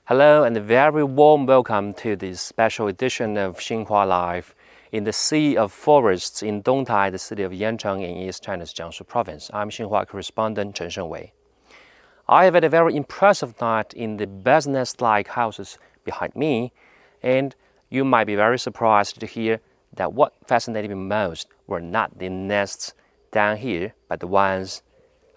Hello and a very warm welcome to this special edition of Xinhua Live in the Sea of Forests in Dongtai, the city of Yancheng in East China's Jiangsu Province. I'm Xinhua Correspondent Chen Shengwei. I have had a very impressive night in the bird's nest-like houses behind me, and you might be very surprised to hear that what fascinated me most were not the nests down here, but the ones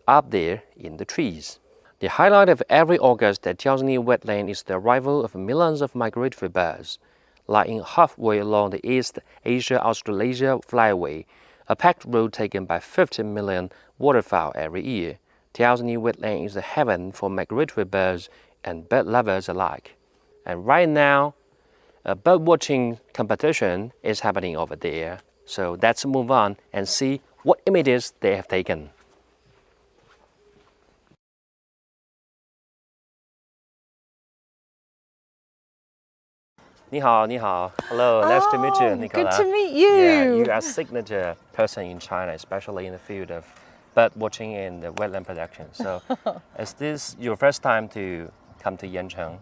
up there in the trees. The highlight of every August at Tiaozini wetland is the arrival of millions of migratory birds. Lying halfway along the East Asia-Australasia flyway, a packed road taken by 50 million waterfowl every year, Tiaozini wetland is a heaven for migratory birds and bird lovers alike. And right now, a bird watching competition is happening over there. So let's move on and see what images they have taken. 你好, 你好. Hello, nice to meet you, Nicola. Good to meet you. Yeah, you are a signature person in China, especially in the field of bird watching and wetland protection. So, is this your first time to come to Yancheng?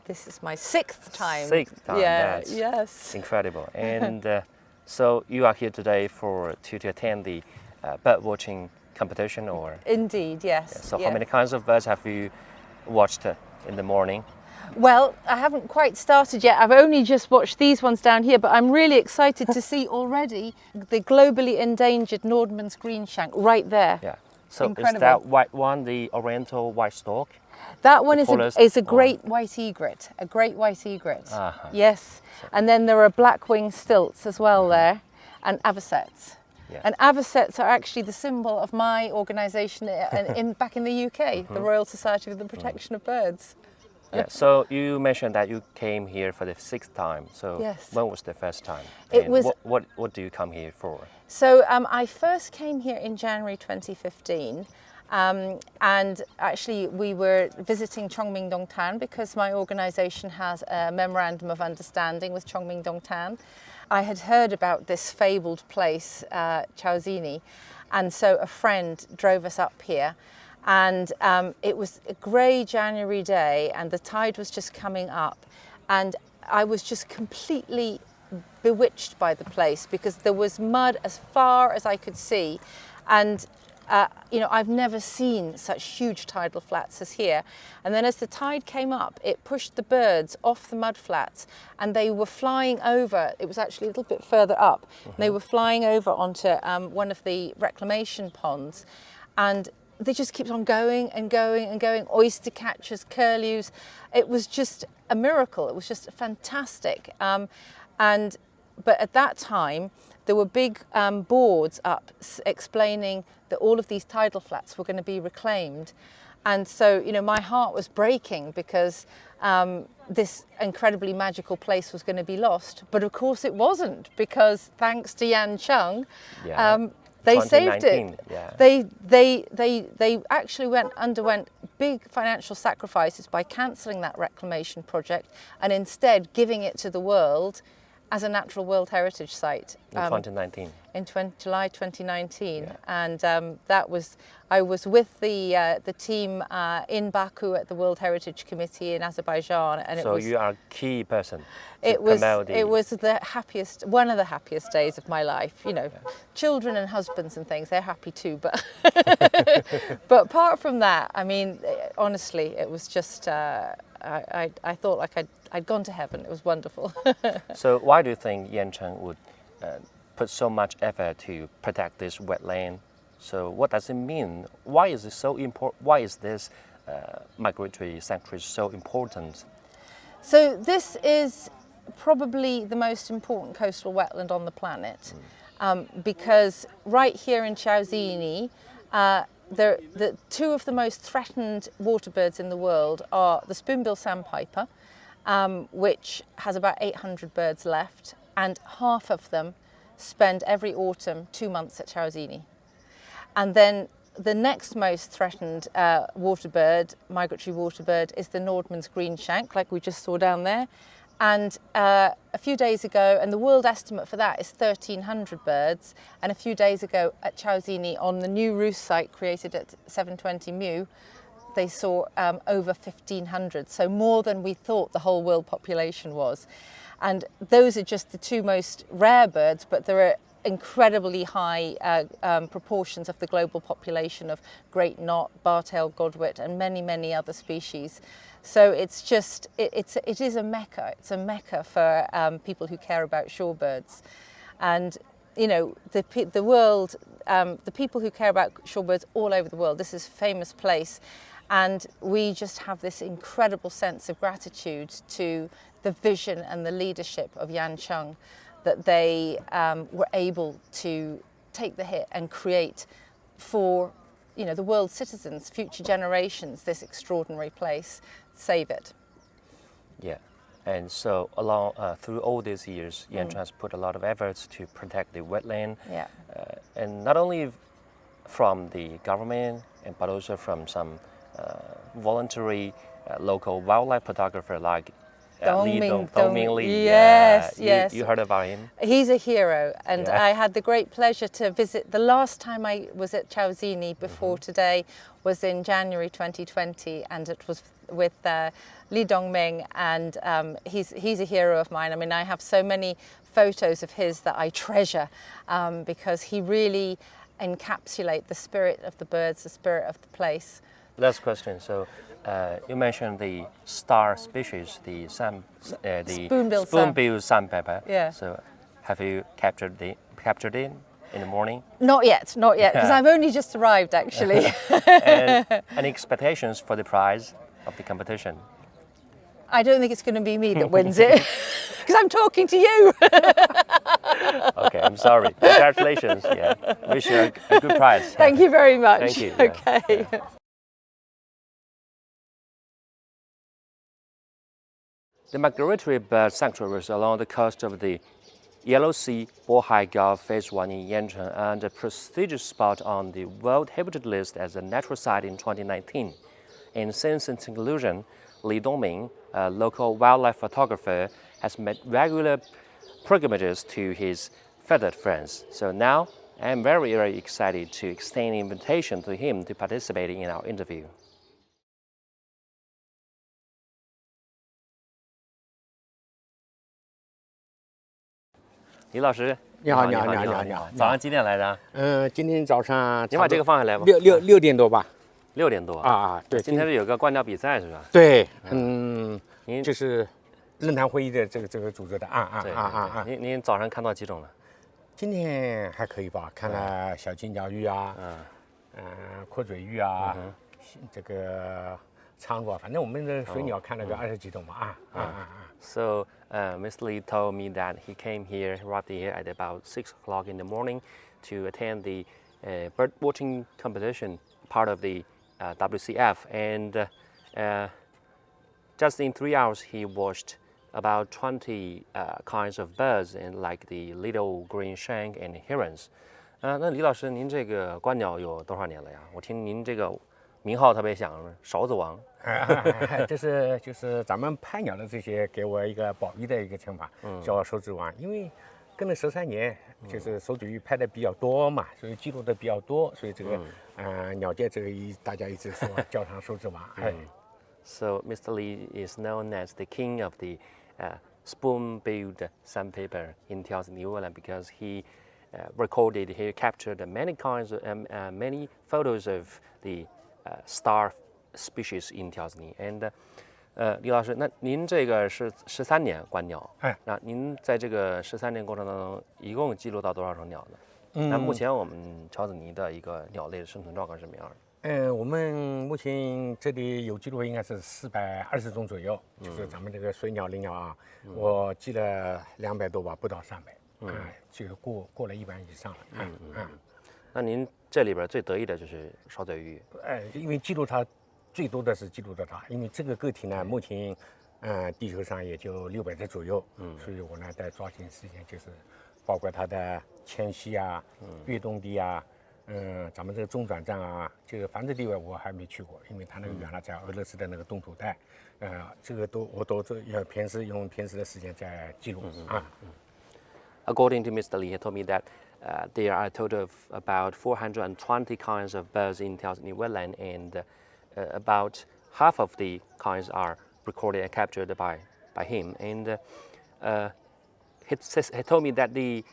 This is my sixth time. Sixth time, yeah, that's yes. incredible. And so you are here today to attend the bird watching competition, or? Indeed, yes. Yeah, so how many kinds of birds have you watched in the morning? Well, I haven't quite started yet. I've only just watched these ones down here, but I'm really excited to see already the globally endangered Nordmann's greenshank right there. Yeah. So incredible. Is that white one the Oriental white stork? That one is a great white egret, a great white egret. Yes. And then there are black-winged stilts as well there, and avocets. Yeah. And avocets are actually the symbol of my organisation back in the UK, the Royal Society for the Protection of Birds. Yeah, so you mentioned that you came here for the sixth time. So yes. When was the first time? It was. What do you come here for? So I first came here in January 2015. And actually we were visiting Chongmingdongtan because my organisation has a memorandum of understanding with Chongmingdongtan. I had heard about this fabled place, Tiaozini, and so a friend drove us up here. And it was a grey January day and the tide was just coming up, and I was just completely bewitched by the place because there was mud as far as I could see, and you know, I've never seen such huge tidal flats as here. And then as the tide came up, it pushed the birds off the mud flats and they were flying over. It was actually a little bit further up. They were flying over onto one of the reclamation ponds, and they just kept on going and going and going. Oyster catchers, curlews. It was just a miracle. It was just fantastic. But at that time, there were big boards up explaining that all of these tidal flats were going to be reclaimed. And so, you know, my heart was breaking because this incredibly magical place was going to be lost. But of course it wasn't, because thanks to Yancheng, they saved it. Yeah. They actually underwent big financial sacrifices by cancelling that reclamation project and instead giving it to the world as a natural World Heritage Site. In 2019. In July 2019. Yeah. And I was with the team in Baku at the World Heritage Committee in Azerbaijan. And so you are a key person. It was the happiest, one of the happiest days of my life. You know, children and husbands and things, they're happy too. But but apart from that, I mean, honestly, it was just, I thought like I'd gone to heaven. It was wonderful. So why do you think Yancheng would put so much effort to protect this wetland? So what does it mean? Why is it so important? Why is this migratory sanctuary so important? So this is probably the most important coastal wetland on the planet, because right here in Tiaozini, the two of the most threatened water birds in the world are the spoonbill sandpiper, which has about 800 birds left, and half of them spend every autumn 2 months at Tiaozini. And then the next most threatened migratory water bird, is the Nordmann's greenshank, like we just saw down there. And a few days ago, and the world estimate for that is 1,300 birds, and a few days ago at Tiaozini on the new roost site created at 720 Mu, they saw over 1,500, so more than we thought the whole world population was. And those are just the two most rare birds, but there are incredibly high proportions of the global population of great knot, bar-tailed godwit, and many, many other species. So it's just, it is a mecca. It's a mecca for people who care about shorebirds. And you know, the world, the people who care about shorebirds all over the world, this is a famous place. And we just have this incredible sense of gratitude to the vision and the leadership of Yancheng, that they were able to take the hit and create for, you know, the world's citizens, future generations, this extraordinary place, save it. Yeah, and so along through all these years, Yancheng has put a lot of efforts to protect the wetland, Yeah. and not only from the government, but also from some voluntary local wildlife photographer like Dong Mingli. Yes, yes. You heard about him? He's a hero, and Yeah. I had the great pleasure to visit. The last time I was at Tiaozini before today was in January 2020, and it was with Li Dongming, and he's a hero of mine. I mean, I have so many photos of his that I treasure because he really encapsulates the spirit of the birds, the spirit of the place. Last question. So, you mentioned the star species, the spoonbill sandpiper. Yeah. So, have you captured it in the morning? Not yet, because I've only just arrived actually. And any expectations for the prize of the competition? I don't think it's going to be me that wins it, because I'm talking to you. Okay, I'm sorry. Congratulations. Yeah, wish you a good prize. Thank you very much. Thank you. Yeah. Okay. The migratory bird sanctuaries along the coast of the Yellow Sea, Bohai Gulf Phase 1 in Yancheng, and a prestigious spot on the World Heritage List as a natural site in 2019. And since its inclusion, Li Dongming, a local wildlife photographer, has made regular pilgrimages to his feathered friends. So now, I'm very, very excited to extend an invitation to him to participate in our interview. 李老师，你好，早上几点来的？今天早上你把这个放下来吧。六点多吧。6点多啊，对。今天是有个观鸟比赛是吧？对，您就是论坛会议的这个组织的您早上看到几种了？今天还可以吧，看了小金角鱼啊，阔嘴鱼啊，这个苍鹭，反正我们的水鸟看了个20几种吧So Mr. Li told me that he came here, arrived here at about 6 o'clock in the morning to attend the bird watching competition, part of the WCF, and just in 3 hours he watched about 20 kinds of birds, and like the little green shank and herons. 那李老师，您这个观鸟有多少年了呀？我听您这个名号特别响，勺子王。这是就是咱们拍鸟的这些给我一个褒义的一个称法，叫手指王。因为跟了13年，就是手指鱼拍的比较多嘛，所以记录的比较多，所以这个鸟界这个大家一直说叫他手指王。So Mr. Li is known as the king of the spoon-billed sandpiper in Tiaozini wetland because he captured many kinds of many photos of the star species in Tiaozini. And 李老师，那您这个是13年观鸟，那您在这个13年过程当中，一共记录到多少种鸟呢？那目前我们乔子尼的一个鸟类的生存状况是什么样的？我们目前这里有记录应该是420种左右，就是咱们这个水鸟、灵鸟啊，我记了200多吧，不到300，这个过了100以上了。那您这里边最得意的就是勺嘴鱼，因为记录它最多的是记录的它，因为这个个体呢，目前地球上也就600只左右，所以我呢在抓紧时间，就是包括它的迁徙啊、越冬地啊，咱们这个中转站啊，这个繁殖地位我还没去过，因为它那个原来在俄罗斯的那个冻土带，这个我都要用平时的时间在记录According to Mr. Li, he told me that there are a total of about 420 kinds of birds in Tiaozini wetland, and about half of the kinds are recorded and captured by him. And he told me that the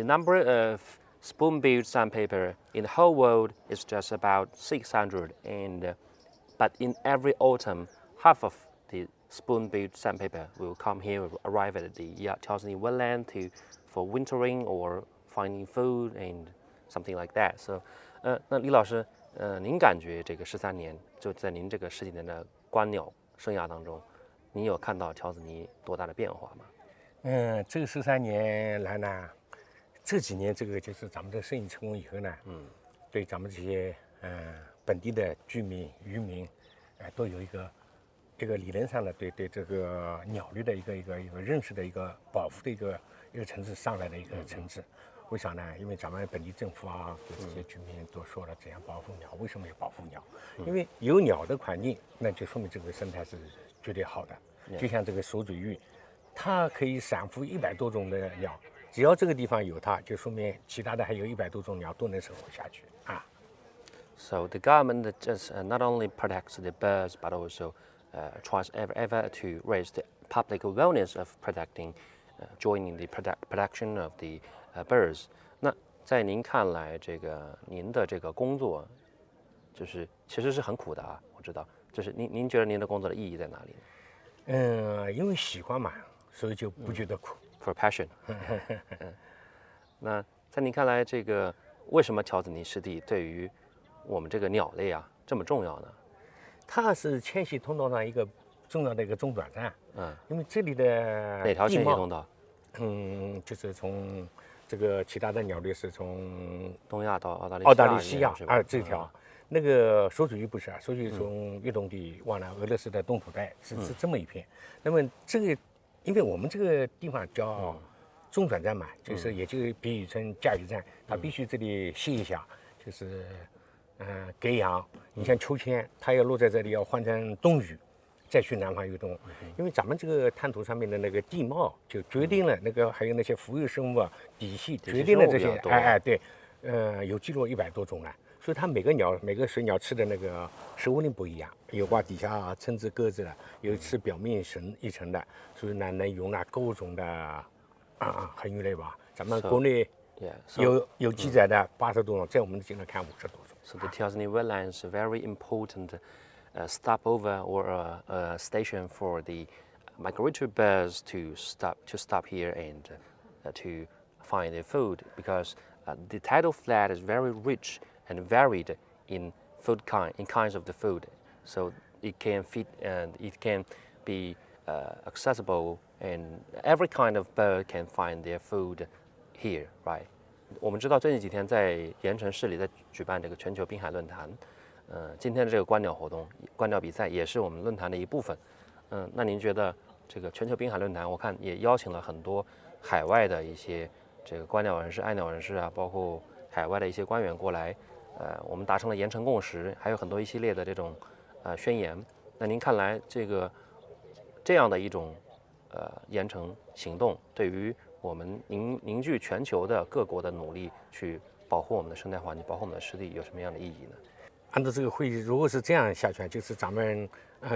number of spoonbill sandpaper in the whole world is just about 600, and but in every autumn, half of the spoonbill sandpaper will come here, arrive at the Tiaozini wetland for wintering or finding food and something like that. So, 那李老师，您感觉这个13年，就在您这个10几年的观鸟生涯当中，您有看到条子泥多大的变化吗？这个13年来呢，这几年这个就是咱们的生意成功以后呢，对咱们这些本地的居民、渔民，都有一个理论上的对这个鸟类的一个认识的一个保护的一个层次上来的一个层次。为啥呢？因为咱们本地政府啊，给这些居民都说了怎样保护鸟。为什么要保护鸟？因为有鸟的环境，那就说明这个生态是绝对好的。就像这个手嘴鹬，它可以散伏100多种的鸟，只要这个地方有它，就说明其他的还有100多种鸟都能生活下去啊。So the government just not only protects the birds, but also tries ever to raise the public awareness of protecting, joining the protection of the birds. 那在您看来，您的这个工作，就是其实是很苦的啊，我知道。就是您觉得您的工作的意义在哪里呢？因为喜欢嘛，所以就不觉得苦。For passion. 那在您看来，为什么条子泥湿地对于我们这个鸟类啊这么重要呢？它是迁徙通道上一个重要的一个中转站。因为这里的哪条迁徙通道？就是从这个其他的鸟类是从东亚到澳大利西亚这条。那个手嘴鹬不是啊，手嘴鹬从越冬地往来俄罗斯的东土带是这么一片。那么这个，因为我们这个地方叫中转站嘛，就是也就比喻成加油站，它必须这里歇一下，就是隔阳。你像秋天，它要落在这里，要换成冬雨，再去南方游动。因为咱们这个滩涂上面的那个地貌，就决定了那个还有那些浮游生物啊，底细决定了这些。对，有记录100多种了。所以它每个水鸟吃的那个食物链不一样，有把底下层次鸽子的，有吃表面一层的，所以呢能容纳各种的恒鱼类吧。咱们国内有记载的80多种，在我们经常看50多种。So the Tiaozini wetland is a very important stopover or a station for the migratory birds to stop here and to find their food, because the tidal flat is very rich and varied in kinds of the food, so it can feed and it can be accessible, and every kind of bird can find their food here, right? 我们知道最近几天在盐城市里在举办这个全球滨海论坛，今天的这个观鸟活动、观鸟比赛也是我们论坛的一部分。那您觉得这个全球滨海论坛，我看也邀请了很多海外的一些这个观鸟人士、爱鸟人士啊，包括海外的一些官员过来。我们达成了盐城共识，还有很多一系列的这种宣言。那您看来这样的一种盐城行动，对于我们凝聚全球的各国的努力去保护我们的生态环境、保护我们的湿地，有什么样的意义呢？按照这个会议，如果是这样下去，就是咱们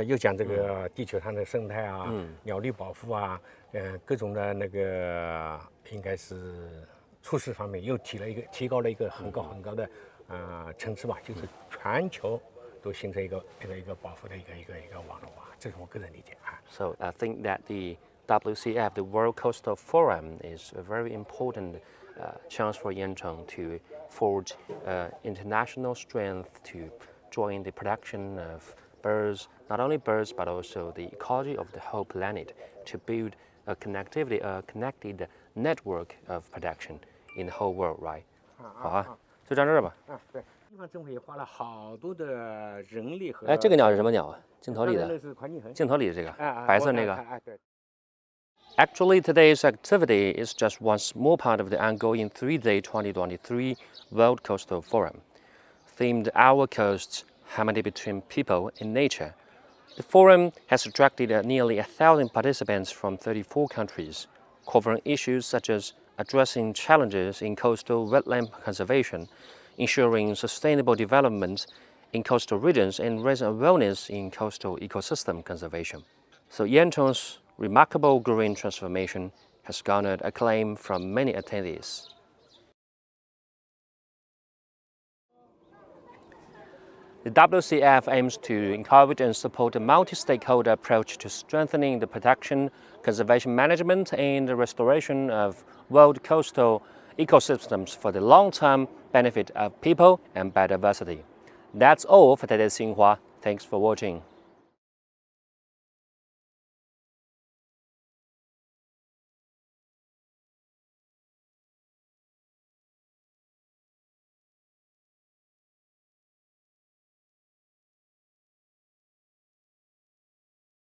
又讲这个地球上的生态啊，鸟类保护啊，各种的那个应该是措施方面又提高了一个很高的层次吧，就是全球都形成一个保护的一个网络啊，这是我个人理解啊。So I think that the WCF, the World Coastal Forum, is a very important chance for Yancheng to forge international strength to join the protection of birds, not only birds but also the ecology of the whole planet, to build a connected network of protection in the whole world, right? 好啊，就到这儿吧。对，地方政府也花了好多的人力和。这个鸟是什么鸟啊？镜头里的。那是环境恒。镜头里的这个，白色那个。对。Actually, today's activity is just one small part of the ongoing 3-day 2023 World Coastal Forum, themed Our Coasts, Harmony Between People and Nature. The forum has attracted nearly 1,000 participants from 34 countries, covering issues such as addressing challenges in coastal wetland conservation, ensuring sustainable development, in coastal regions and raising awareness in coastal ecosystem conservation. So Yancheng's remarkable green transformation has garnered acclaim from many attendees. The WCF aims to encourage and support a multi-stakeholder approach to strengthening the protection, conservation management, and the restoration of world coastal ecosystems for the long-term benefit of people and biodiversity. That's all for today's Xinhua. Thanks for watching.